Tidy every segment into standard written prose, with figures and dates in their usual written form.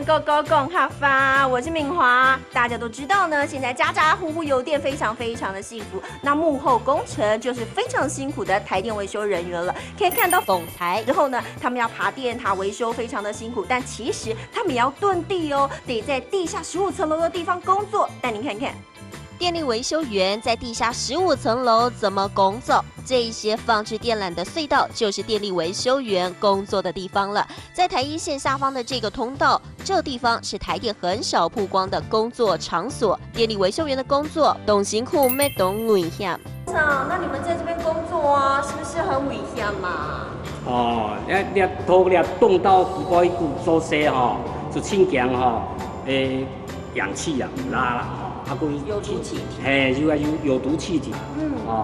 狗狗共哈发，我是敏华。大家都知道呢，现在家家户户油电非常的幸福，那幕后工程就是非常辛苦的台电维修人员了。可以看到讽才之后呢，他们要爬电塔维修，非常的辛苦，但其实他们也要遁地哦，得在地下15层楼的地方工作。带您看看。 电力维修员在地下15层楼怎么工作？这一些放置电缆的隧道就是电力维修员工作的地方了。在台一线下方的这个通道，这地方是台电很少曝光的工作场所。电力维修员的工作，懂辛苦没懂危险。那你们在这边工作啊，是不是很危险嘛？哦，你头了动到几包一股做些哈，就清强哈，氧气啊拉啦。 有毒气体，嘿，有毒气体，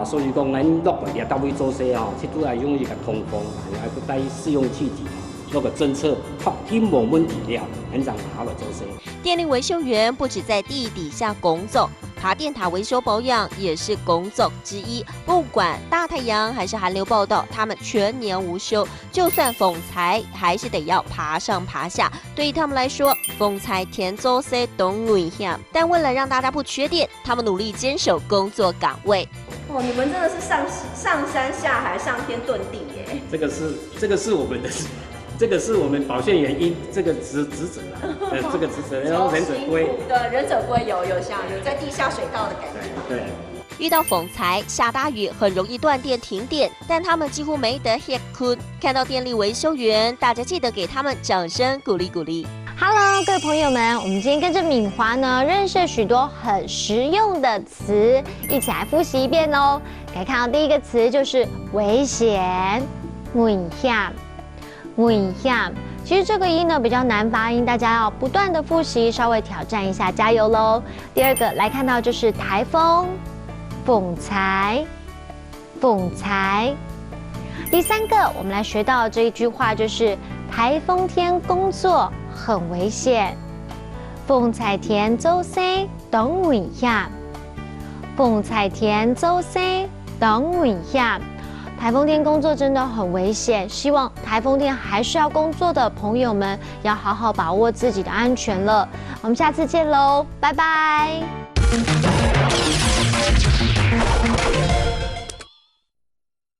所以讲咱落来到位做些吼，这都系用一个通风，还个带试用气体，那个侦测确定无问题了，很让好来做些。电力维修员不止在地底下工作，爬电塔维修保养也是工作之一。不管大太阳还是寒流报道，他们全年无休。就算讽才，还是得要爬上爬下。对于他们来说，讽才天做些懂危险，但为了让大家不缺电，他们努力坚守工作岗位。哦，你们真的是上山下海、上天遁地耶！这个是我们的。 这个是我们保线员这个职责啊，这个职责，然后忍者龟，对，忍者龟有像有在地下水道的感觉。对。遇到讽才、下大雨，很容易断电停电，但他们几乎没得歇哭。看到电力维修员，大家记得给他们掌声鼓励鼓励。Hello， 各位朋友们，我们今天跟着敏华呢，认识许多很实用的词，一起来复习一遍哦。可以看到第一个词就是危险，危险。 危险，其实这个音呢比较难发音，大家要不断的复习，稍微挑战一下，加油喽！第二个来看到就是台风，讽才，讽才。第三个我们来学到这一句话就是台风天工作很危险，讽才天做事当危险，讽才天做事当危险。 台风天工作真的很危险，希望台风天还是要工作的朋友们要好好把握自己的安全了。我们下次见喽，拜拜。